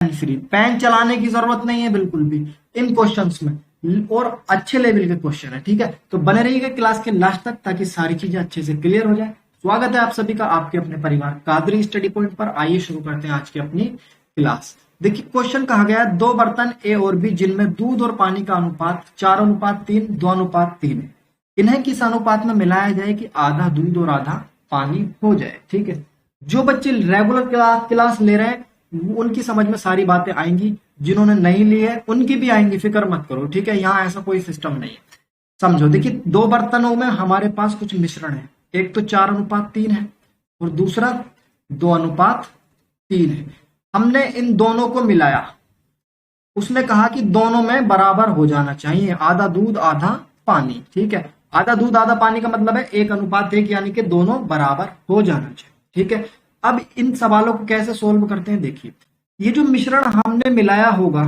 Pain free, pen चलाने की जरूरत नहीं है बिल्कुल भी इन क्वेश्चंस में, और अच्छे लेवल के क्वेश्चन है। ठीक है, तो बने रहिएगा क्लास के लास्ट तक ताकि सारी चीजें अच्छे से क्लियर हो जाए। स्वागत है आप सभी का आपके अपने परिवार कादरी स्टडी पॉइंट पर। आइए शुरू करते हैं आज की अपनी क्लास। देखिए क्वेश्चन कहा गया है, दो बर्तन ए और बी जिनमें दूध और पानी का अनुपात 4:3 2:3 है, इन्हें किस अनुपात में मिलाया जाए कि आधा दूध और आधा पानी हो जाए। ठीक है, जो बच्चे रेगुलर क्लास ले रहे हैं उनकी समझ में सारी बातें आएंगी, जिन्होंने नहीं ली है उनकी भी आएंगी, फिक्र मत करो। ठीक है, यहाँ ऐसा कोई सिस्टम नहीं है। समझो, देखिए दो बर्तनों में हमारे पास कुछ मिश्रण है, एक तो 4:3 है और दूसरा 2:3 है। हमने इन दोनों को मिलाया, उसने कहा कि दोनों में बराबर हो जाना चाहिए, आधा दूध आधा पानी। ठीक है, आधा दूध आधा पानी का मतलब है 1:1, यानी कि दोनों बराबर हो जाना चाहिए। ठीक है, अब इन सवालों को कैसे सोल्व करते हैं, देखिए ये जो मिश्रण हमने मिलाया होगा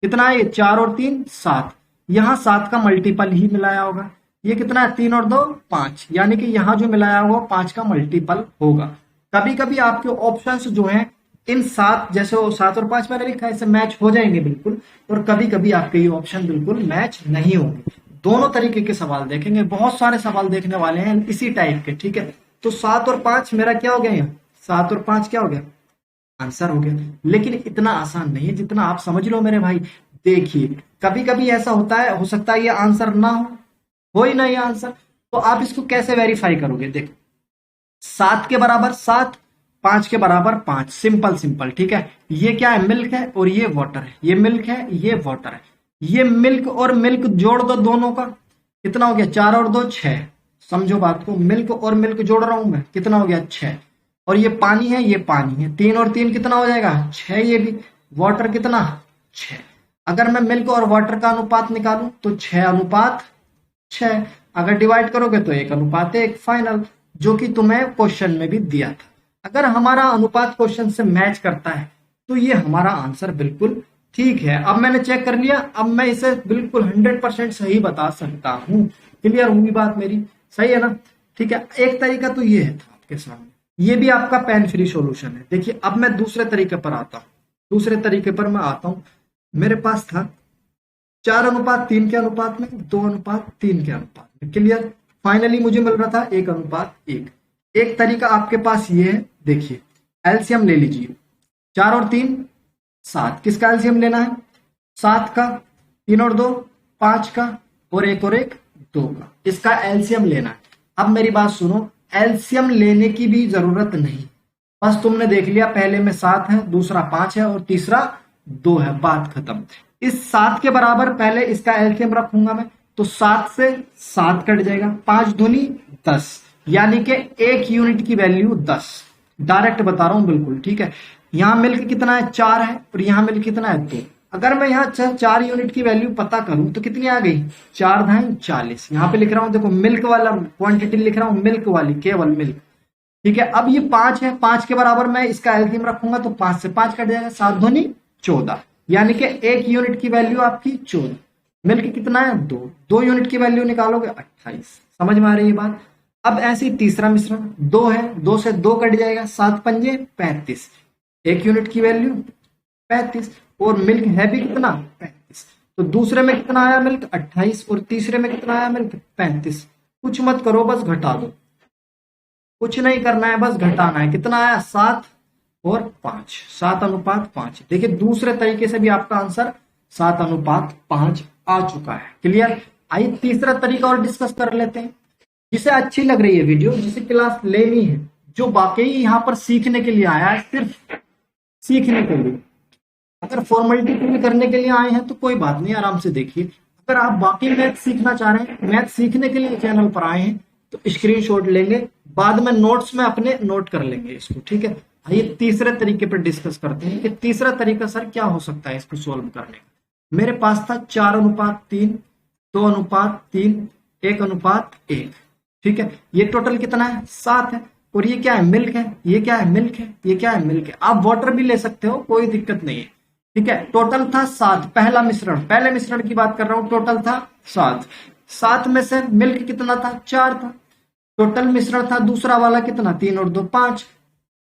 कितना है, 4 और 3 7, यहाँ 7 का मल्टीपल ही मिलाया होगा। ये कितना है, 3 और 2 5, यानी कि यहाँ जो मिलाया होगा 5 का मल्टीपल होगा। कभी कभी आपके ऑप्शंस जो हैं इन 7, जैसे वो 7 और 5 मैंने लिखा है, इससे मैच हो जाएंगे बिल्कुल, और कभी कभी आपके ये ऑप्शन बिल्कुल मैच नहीं होंगे। दोनों तरीके के सवाल देखेंगे, बहुत सारे सवाल देखने वाले हैं इसी टाइप के। ठीक है, तो 7 और 5 मेरा क्या हो गया, यहाँ 7 और 5 क्या हो गया, आंसर हो गया। लेकिन इतना आसान नहीं है जितना आप समझ लो मेरे भाई। देखिए कभी कभी ऐसा होता है, हो सकता है ये आंसर ना हो ही ना ये आंसर, तो आप इसको कैसे वेरीफाई करोगे। देखो 7 के बराबर 7, 5 के बराबर 5, सिंपल सिंपल। ठीक है, ये क्या है, मिल्क है और ये वाटर है, ये मिल्क है ये वाटर है, ये मिल्क और मिल्क जोड़ दो दोनों का, कितना हो गया, 4 और 2 6। समझो बात को, मिल्क और मिल्क जोड़ रहा हूं मैं, कितना हो गया 6, और ये पानी है ये पानी है, 3 और 3 कितना हो जाएगा 6, ये भी वाटर कितना 6। अगर मैं मिल्क और वाटर का अनुपात निकालूं तो 6:6, अगर डिवाइड करोगे तो 1:1 फाइनल, जो कि तुम्हें क्वेश्चन में भी दिया था। अगर हमारा अनुपात क्वेश्चन से मैच करता है तो ये हमारा आंसर बिल्कुल ठीक है। अब मैंने चेक कर लिया, अब मैं इसे बिल्कुल 100% सही बता सकता हूं। क्लियर होगी बात मेरी, सही है ना। ठीक है, एक तरीका तो ये है था आपके सामने, ये भी आपका पेन फ्री सॉल्यूशन है। देखिए अब मैं दूसरे तरीके पर आता हूं, दूसरे तरीके पर मैं आता हूं। मेरे पास था 4:3 के अनुपात में, 2:3 के अनुपात में। क्लियर, फाइनली मुझे मिल रहा था 1:1। एक तरीका आपके पास ये है, देखिए एलसीएम ले लीजिए, 4 और 3 7, किसका एलसीएम लेना है 7 का, 3 और 2 5 का, और 1 और 1 2 का, इसका एलसीएम लेना है। अब मेरी बात सुनो, एलसीएम लेने की भी जरूरत नहीं, बस तुमने देख लिया पहले में 7 है, दूसरा 5 है और तीसरा 2 है, बात खत्म। इस 7 के बराबर पहले इसका एलसीएम रखूंगा मैं, तो 7 से 7 कट जाएगा, 5 दूनी 10, यानी कि 1 यूनिट की वैल्यू 10। डायरेक्ट बता रहा हूं बिल्कुल। ठीक है, यहां मिल्क कितना है 4 है और यहां मिल्क कितना है 2। अगर मैं यहाँ 4 यूनिट की वैल्यू पता करूं तो कितनी आ गई, 4 × 40। यहाँ पे लिख रहा हूं, देखो मिल्क वाला क्वांटिटी लिख रहा हूं, मिल्क वाली, केवल मिल्क। ठीक है, अब ये 5 है, 5 के बराबर मैं इसका एलसीएम रखूंगा तो 5 से 5 कट जाएगा, 7 दूनी 14, यानी कि 1 यूनिट की वैल्यू आपकी 14। मिल्क कितना है 2, 2 यूनिट की वैल्यू निकालोगे 28। समझ में आ रही है बात। अब ऐसे ही तीसरा मिश्रण 2 है, 2 से 2 कट जाएगा, 7 पंजे 35, 1 यूनिट की वैल्यू 35, और मिल्क है भी कितना 35। तो दूसरे में कितना आया मिल्क 28, और तीसरे में कितना आया मिल्क 35। कुछ मत करो, बस घटा दो, कुछ नहीं करना है, बस घटाना है। कितना आया 7 और 5, 7:5। देखिए दूसरे तरीके से भी आपका आंसर 7:5 आ चुका है। क्लियर, आइए तीसरा तरीका और डिस्कस कर लेते हैं, जिसे अच्छी लग रही है वीडियो, जिसे क्लास लेनी है, जो वाकई यहाँ पर सीखने के लिए आया है, सिर्फ सीखने के लिए। अगर फॉर्मेलिटी पूरी करने के लिए आए हैं तो कोई बात नहीं, आराम से देखिए। अगर आप बाकी मैथ सीखना चाह रहे हैं, मैथ सीखने के लिए चैनल पर आए हैं, तो स्क्रीनशॉट लेंगे, बाद में नोट्स में अपने नोट कर लेंगे इसको। ठीक है, आइए तीसरे तरीके पर डिस्कस करते हैं कि तीसरा तरीका सर क्या हो सकता है इसको सोल्व करने का। मेरे पास था 4:3 2:3 1:1। ठीक है, ये टोटल कितना है 7 है, और ये क्या है मिल्क है, ये क्या है मिल्क है, ये क्या है मिल्क है। आप वाटर भी ले सकते हो, कोई दिक्कत नहीं है। ठीक है, टोटल था 7, पहला मिश्रण, पहले मिश्रण की बात कर रहा हूं, टोटल था 7। 7 में से मिल्क कितना था 4 था। टोटल मिश्रण था दूसरा वाला कितना, 3 और 2 5।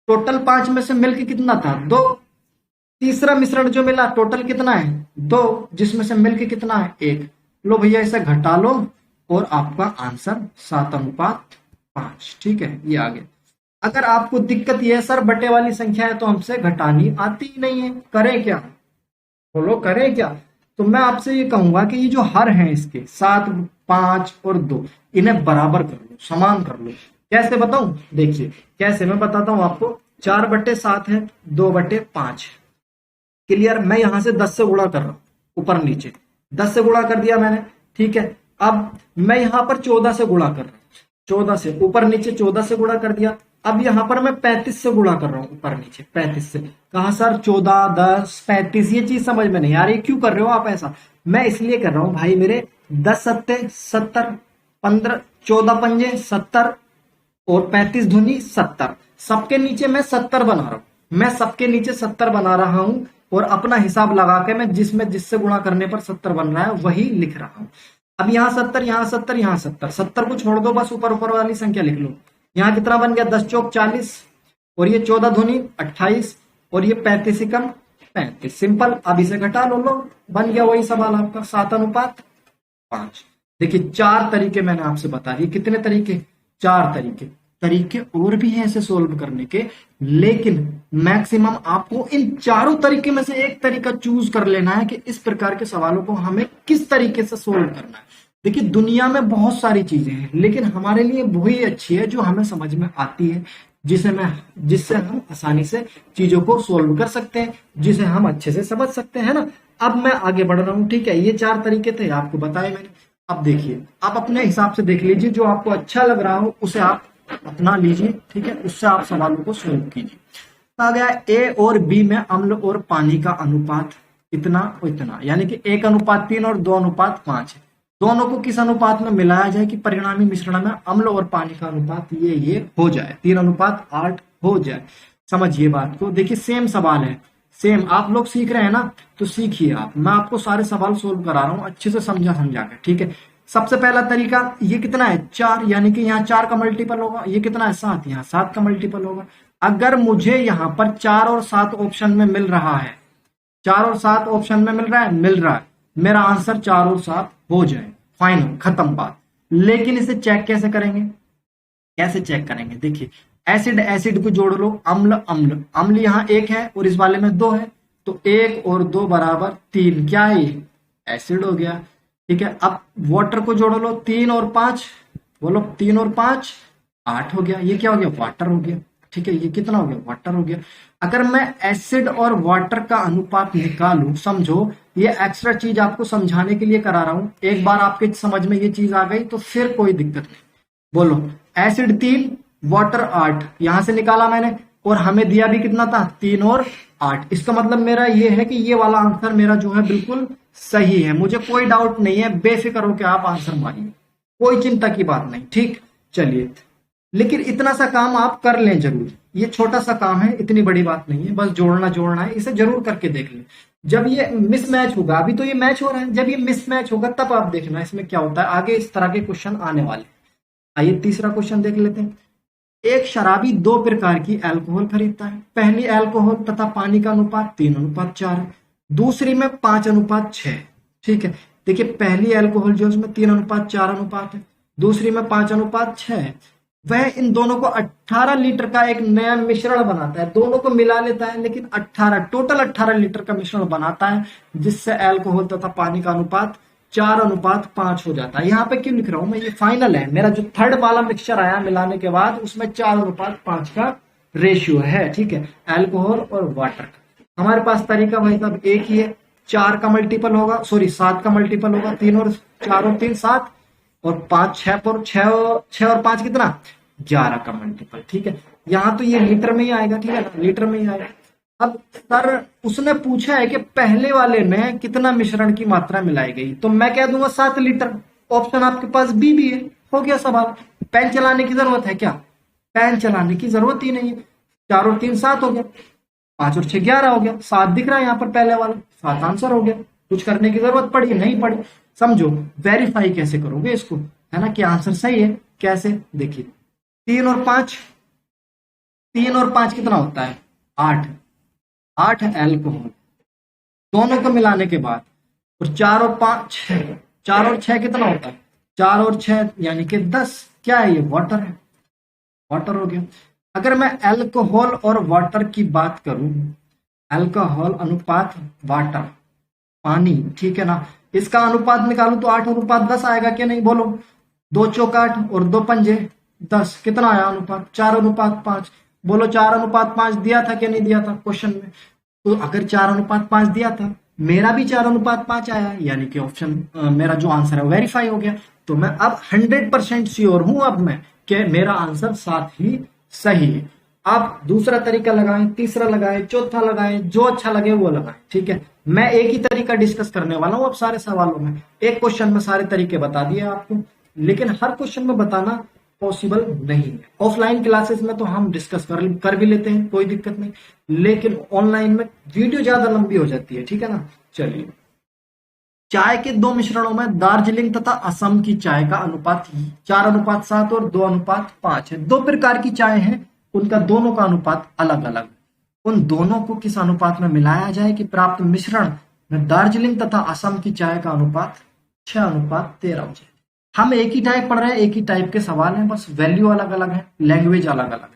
टोटल 5 में से मिल्क कितना था 2, तीसरा मिश्रण जो मिला टोटल कितना है 2, जिसमें से मिलके कितना है 1। लो भैया इसे घटा लो और आपका आंसर 7:5। ठीक है, ये आ गया। अगर आपको दिक्कत ये है सर बटे वाली संख्या है तो हमसे घटानी आती ही नहीं है, करें क्या? बोलो करें क्या? तो मैं आपसे ये कहूंगा कि ये जो हर हैं इसके 7, 5 और 2, इन्हें बराबर कर लो, समान कर लो। कैसे बताऊं? देखिए कैसे, मैं बताता हूं आपको। 4/7 है, 2/5। क्लियर? मैं यहां से 10 से गुणा कर रहा हूं, ऊपर नीचे 10 से गुणा कर दिया मैंने। ठीक है, अब मैं यहां पर 14 से गुणा कर रहा हूं, 14 से ऊपर नीचे 14 से गुणा कर दिया। अब यहां पर मैं 35 से गुणा कर रहा हूं, ऊपर नीचे 35 से। कहा सर 14, 10, 35, ये चीज समझ में नहीं आ रही, क्यों कर रहे हो आप ऐसा? मैं इसलिए कर रहा हूं भाई मेरे 10 सत्ते 70, 15, 14 पंजे 70 और 35 धुनी 70। सबके नीचे मैं 70 बना रहा हूं, मैं सबके नीचे 70 बना रहा हूं और अपना हिसाब लगा के मैं जिसमें जिससे गुणा करने पर 70 बन रहा है वही लिख रहा हूं। अब यहाँ 70, यहाँ 70, यहाँ 70, 70 को छोड़ दो, बस ऊपर ऊपर वाली संख्या लिख लो। यहाँ कितना बन गया 10 चौक 40 और ये 14 धुनी 28 और ये 35 ही कम 35। सिंपल। अब इसे घटा लो, बन गया वही सवाल आपका 7:5। देखिए 4 तरीके मैंने आपसे बता दिए। कितने तरीके? 4 तरीके। तरीके और भी हैं ऐसे सोल्व करने के, लेकिन मैक्सिमम आपको इन चारों तरीके में से एक तरीका चूज कर लेना है कि इस प्रकार के सवालों को हमें किस तरीके से सोल्व करना है। देखिए दुनिया में बहुत सारी चीजें हैं, लेकिन हमारे लिए वही अच्छी है जो हमें समझ में आती है, जिससे हम आसानी से चीजों को सोल्व कर सकते हैं, जिसे हम अच्छे से समझ सकते हैं ना। अब मैं आगे बढ़ रहा हूं। ठीक है, ये 4 तरीके थे, आपको बताए मैंने। अब देखिए, आप अपने हिसाब से देख लीजिए, जो आपको अच्छा लग रहा हो उसे आप अपना लीजिए। ठीक है, उससे आप सवालों को सोल्व कीजिए। आ गया ए और बी में अम्ल और पानी का अनुपात इतना और इतना, यानी कि 1:3 और 2:5 है। दोनों को किस अनुपात में मिलाया जाए कि परिणामी मिश्रण में अम्ल और पानी का अनुपात ये हो जाए, 3:8 हो जाए। समझिए बात को। देखिए सेम सवाल है, सेम। आप लोग सीख रहे हैं ना, तो सीखिए आप। मैं आपको सारे सवाल सोल्व करा रहा हूं अच्छे से समझा के। ठीक है, सबसे पहला तरीका, ये कितना है 4, यानी कि यहाँ 4 का मल्टीपल होगा। ये कितना है 7, यहाँ 7 का मल्टीपल होगा। अगर मुझे यहाँ पर 4 और 7 ऑप्शन में मिल रहा है, 4 और 7 ऑप्शन में मिल रहा है, मेरा आंसर 4 और 7 हो जाए, फाइनल, खत्म बात। लेकिन इसे चेक कैसे करेंगे? कैसे चेक करेंगे? देखिए एसिड एसिड को जोड़ लो, अम्ल अम्ल, अम्ल यहाँ 1 है और इस वाले में 2 है, तो 1 और 2 बराबर 3। क्या है ये? एसिड हो गया। ठीक है, अब वाटर को जोड़ लो, 3 और 5, बोलो 3 और 5 8 हो गया। ये क्या हो गया? वाटर हो गया। ठीक है, ये कितना हो गया? वाटर हो गया। अगर मैं एसिड और वाटर का अनुपात निकालूं, समझो ये एक्स्ट्रा चीज आपको समझाने के लिए करा रहा हूं, एक बार आपके समझ में ये चीज आ गई तो फिर कोई दिक्कत नहीं। बोलो एसिड 3, वाटर 8, यहां से निकाला मैंने, और हमें दिया भी कितना था 3 और 8। इसका मतलब मेरा ये है कि ये वाला आंसर मेरा जो है बिल्कुल सही है, मुझे कोई डाउट नहीं है, बेफिक्र होकर आप आंसर मारिए, कोई चिंता की बात नहीं। ठीक, चलिए। लेकिन इतना सा काम आप कर लें जरूर, ये छोटा सा काम है, इतनी बड़ी बात नहीं है, बस जोड़ना है, इसे जरूर करके देख लें। जब ये मिसमैच होगा, अभी तो ये मैच हो रहा है, जब ये मिसमैच होगा तब आप देखना इसमें क्या होता है, आगे इस तरह के क्वेश्चन आने वाले। आइए तीसरा क्वेश्चन देख लेते हैं। एक शराबी 2 प्रकार की अल्कोहल खरीदता है। पहली अल्कोहल तथा पानी का अनुपात 3:4 है, दूसरी में 5:6। ठीक है, देखिए पहली अल्कोहल जो उसमें 3:4 अनुपात है, दूसरी में 5:6 है। वह इन दोनों को 18 लीटर का एक नया मिश्रण बनाता है, दोनों को मिला लेता है, लेकिन 18 टोटल 18 लीटर का मिश्रण बनाता है, जिससे अल्कोहल तथा पानी का अनुपात 4:5 हो जाता है। यहाँ पे क्यों लिख रहा हूं मैं, ये फाइनल है मेरा, जो थर्ड वाला मिक्सचर आया मिलाने के बाद उसमें 4:5 का रेशियो है। ठीक है, अल्कोहल और वाटर का। हमारे पास तरीका भाई साहब एक ही है, 4 का मल्टीपल होगा, सॉरी 7 का मल्टीपल होगा, 3 और 4 और 3 7 और 5 6 पर 6 और 5 कितना 11 का मल्टीपल। ठीक है, यहाँ तो ये लीटर में ही आएगा। ठीक है, लीटर में ही आएगा। अब सर उसने पूछा है कि पहले वाले में कितना मिश्रण की मात्रा मिलाई गई, तो मैं कह दूंगा 7 लीटर। ऑप्शन आपके पास बी भी है, हो गया सवाल। पेन चलाने की जरूरत है क्या? पेन चलाने की जरूरत ही नहीं है। 4 और 3 7 हो गया, 5 और 6 11 हो गया, 7 दिख रहा है यहाँ पर पहले वाला, 7 आंसर हो गया। कुछ करने की जरूरत पड़ी नहीं पड़ी। समझो वेरीफाई कैसे करोगे इसको, है ना, कि आंसर सही है। कैसे? देखिए 3 और 5 कितना होता है 8, 8 एल्कोहल, दोनों को मिलाने के बाद, और 4 और 5 6, 4 और 6 कितना होता है, 4 और 6 यानी कि 10। क्या है ये, वाटर है, वाटर हो गया। अगर मैं अल्कोहल और वाटर की बात करूं, अल्कोहल अनुपात वाटर, पानी, ठीक है ना, इसका अनुपात निकालू तो 8:10 आएगा क्या, नहीं बोलो। 2 चौक 8 और 2 पंजे 10, कितना आया अनुपात, 4:5। बोलो 4:5 दिया था क्या नहीं दिया था क्वेश्चन में। तो अगर 4:5 दिया था, मेरा भी 4:5 आया, यानी कि ऑप्शन मेरा जो आंसर है वेरीफाई हो गया। तो मैं अब 100% श्योर हूं अब मैं कि मेरा आंसर 7 ही सही है। आप दूसरा तरीका लगाएं, तीसरा लगाएं, चौथा लगाएं, जो अच्छा लगे वो लगाएं, ठीक है। मैं एक ही तरीका डिस्कस करने वाला हूं अब सारे सवालों में, एक क्वेश्चन में सारे तरीके बता दिए आपको, लेकिन हर क्वेश्चन में बताना पॉसिबल नहीं है। ऑफलाइन क्लासेस में तो हम डिस्कस कर भी लेते हैं, कोई दिक्कत नहीं, लेकिन ऑनलाइन में वीडियो ज्यादा लंबी हो जाती है, ठीक है ना। चलिए, चाय के दो मिश्रणों में दार्जिलिंग तथा असम की चाय का अनुपात 4:7 और 2:5 है। दो प्रकार की चाय है, उनका दोनों का अनुपात अलग अलग। उन दोनों को किस अनुपात में मिलाया जाए कि प्राप्त मिश्रण में दार्जिलिंग तथा असम की चाय का अनुपात 6:13 हो जाए। हम एक ही टाइप पढ़ रहे हैं, एक ही टाइप के सवाल हैं, बस वैल्यू अलग अलग है, लैंग्वेज अलग अलग है।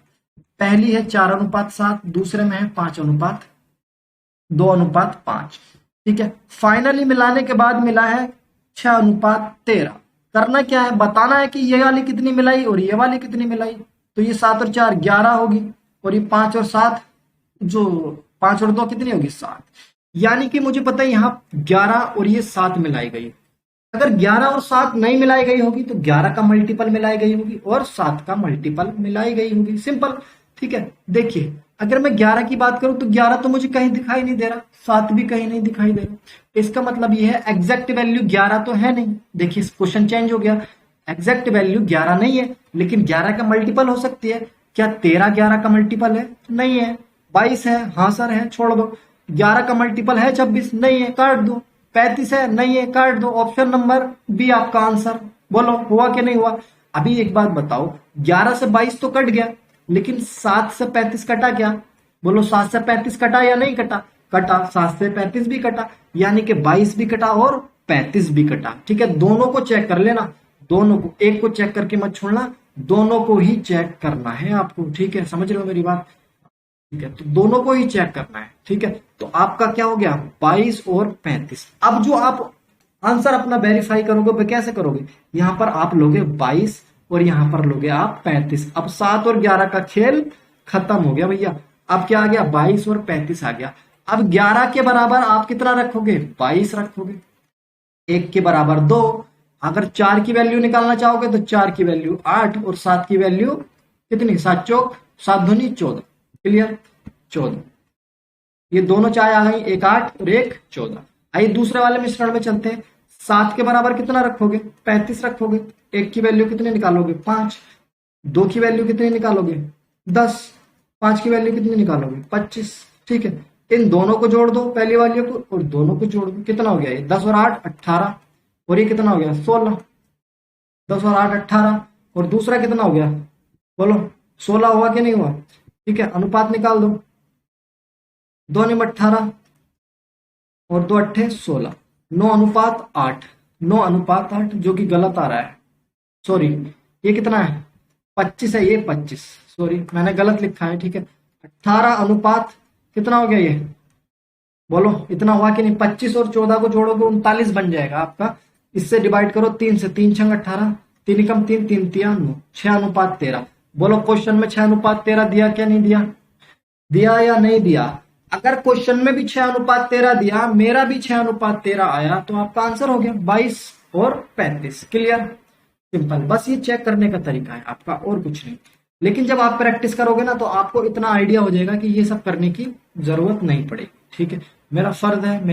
पहली है 4:7, दूसरे में है 5:2:5, ठीक है। फाइनली मिलाने के बाद मिला है 6:13। करना क्या है, बताना है कि ये वाली कितनी मिलाई और ये वाली कितनी मिलाई। तो ये 7 और 4 11 होगी, और ये 5 और 7, जो 5 और 2 कितनी होगी 7। यानी कि मुझे पता है यहाँ 11 और ये 7 मिलाई गई। अगर 11 और 7 नहीं मिलाई गई होगी तो 11 का मल्टीपल मिलाई गई होगी और 7 का मल्टीपल मिलाई गई होगी, सिंपल, ठीक है। देखिए, अगर मैं 11 की बात करूं तो 11 तो मुझे कहीं दिखाई नहीं दे रहा, 7 भी कहीं नहीं दिखाई दे रहा। इसका मतलब ये है एग्जैक्ट वैल्यू 11 तो है नहीं। देखिए क्वेश्चन चेंज हो गया, एग्जैक्ट वैल्यू 11 नहीं है, लेकिन 11 का मल्टीपल हो सकती है। क्या 13 11 का मल्टीपल है, नहीं है। 22 है, हाँ सर है, छोड़ दो। 11 का मल्टीपल है 26, नहीं है, काट दो। 35 है, नहीं है, काट दो। ऑप्शन नंबर बी आपका आंसर। बोलो हुआ कि नहीं हुआ। अभी एक बात बताओ, 11 से 22 तो कट गया, लेकिन 7 से 35 कटा क्या। बोलो 7 से 35 कटा या नहीं कटा, कटा। 7 से 35 भी कटा, यानी कि 22 भी कटा और 35 भी कटा, ठीक है। दोनों को चेक कर लेना, दोनों को, एक को चेक करके मत छोड़ना, दोनों को ही चेक करना है आपको, ठीक है। समझ रहे हो मेरी बात, ठीक है। तो दोनों को ही चेक करना है, ठीक है। तो आपका क्या हो गया, 22 और 35। अब जो आप आंसर अपना वेरीफाई करोगे वो कैसे करोगे, यहां पर आप लोगे 22 और यहां पर लोगे आप 35। अब 7 और 11 का खेल खत्म हो गया भैया। अब क्या आ गया, 22 और 35 आ गया। अब 11 के बराबर आप कितना रखोगे, 22 रखोगे। 1 के बराबर 2। अगर 4 की वैल्यू निकालना चाहोगे तो 4 की वैल्यू 8 और 7 की वैल्यू कितनी, 7 चौक 7 दूनी 14, क्लियर, 14। ये दोनों चाय आ गई, एक 8 और एक 14। आइए दूसरे वाले मिश्रण में चलते हैं। 7 के बराबर कितना रखोगे, 35 रखोगे। 1 की वैल्यू कितनी निकालोगे, 5। 2 की वैल्यू कितनी निकालोगे, 10। 5 की वैल्यू कितनी निकालोगे, 25, ठीक है। इन दोनों को जोड़ दो, पहली वाली को और दोनों को जोड़ दो, कितना हो गया ये 10 और 8 18, और ये कितना हो गया 16। 10 और 8 18, और दूसरा कितना हो गया, बोलो 16 हुआ कि नहीं हुआ, ठीक है। अनुपात निकाल दो, 2 निम 18 और 2 अट्ठे 16, 9:8, 9:8, जो कि गलत आ रहा है, सॉरी। ये कितना है, 25 है, ये 25, सॉरी मैंने गलत लिखा है, ठीक है। 18 अनुपात कितना हो गया ये, बोलो इतना हुआ कि नहीं। 25 और 14 को जोड़ोगे 39 बन जाएगा आपका। इससे डिवाइड करो 3 से, 3 छंग 18, 3 कम 3, 3 तिया 9, 6:13। बोलो क्वेश्चन में 6:13 दिया क्या नहीं दिया, दिया या नहीं दिया। अगर क्वेश्चन में भी 6:13 दिया, मेरा भी 6:13 आया, तो आपका आंसर हो गया 22 और 35, क्लियर, सिंपल। बस ये चेक करने का तरीका है आपका, और कुछ नहीं। लेकिन जब आप प्रैक्टिस करोगे ना तो आपको इतना आइडिया हो जाएगा कि ये सब करने की जरूरत नहीं पड़ेगी, ठीक है। मेरा फर्ज है,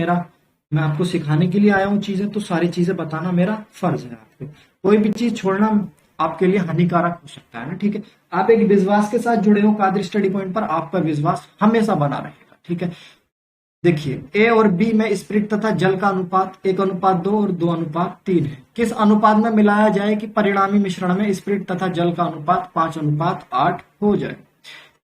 मैं आपको सिखाने के लिए आया हूँ चीजें, तो सारी चीजें बताना मेरा फर्ज है आपको। कोई भी चीज छोड़ना आपके लिए हानिकारक हो सकता है ना, ठीक है। आप एक विश्वास के साथ जुड़े हो कादिर स्टडी पॉइंट पर, आपका विश्वास हमेशा बना रहेगा, ठीक है। देखिए, ए और बी में स्पिरिट तथा जल का अनुपात 1:2 और 2:3 है। किस अनुपात में मिलाया जाए कि परिणामी मिश्रण में स्पिरिट तथा जल का अनुपात 5:8 हो जाए।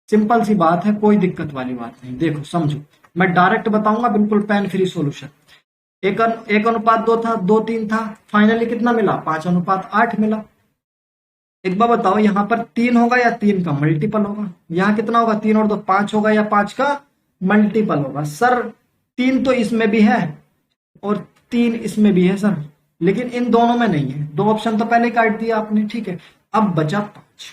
सिंपल सी बात है, कोई दिक्कत वाली बात नहीं। देखो समझो, मैं डायरेक्ट बताऊंगा, बिल्कुल पेन फ्री सॉल्यूशन। एक अनुपात दो था, दो तीन था, फाइनली कितना मिला, 5:8 मिला। एक बार बताओ, यहाँ पर 3 होगा या 3 का मल्टीपल होगा? यहाँ कितना होगा, 3 और 2 5 होगा या 5 का मल्टीपल होगा? सर 3 तो इसमें भी है और 3 इसमें भी है सर, लेकिन इन दोनों में नहीं है। दो ऑप्शन तो पहले काट दिया आपने, ठीक है। अब बचा 5।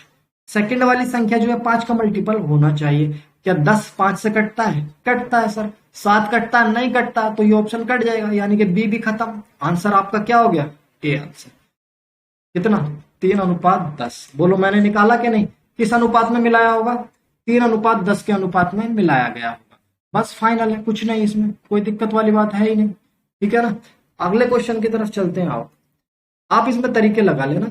सेकंड वाली संख्या जो है 5 का मल्टीपल होना चाहिए। क्या 10 5 से कटता है? कटता है सर। 7 कटता है? नहीं कटता, तो ये ऑप्शन कट जाएगा, यानी कि बी भी खत्म। आंसर आपका क्या हो गया, ए आंसर। कितना, 3:10। बोलो मैंने निकाला कि नहीं? किस अनुपात में मिलाया होगा? 3:10 के अनुपात में मिलाया गया होगा। बस फाइनल है, कुछ नहीं, इसमें कोई दिक्कत वाली बात है ही नहीं, ठीक है ना। अगले क्वेश्चन की तरफ चलते हैं। आओ, आप इसमें तरीके लगा लेना।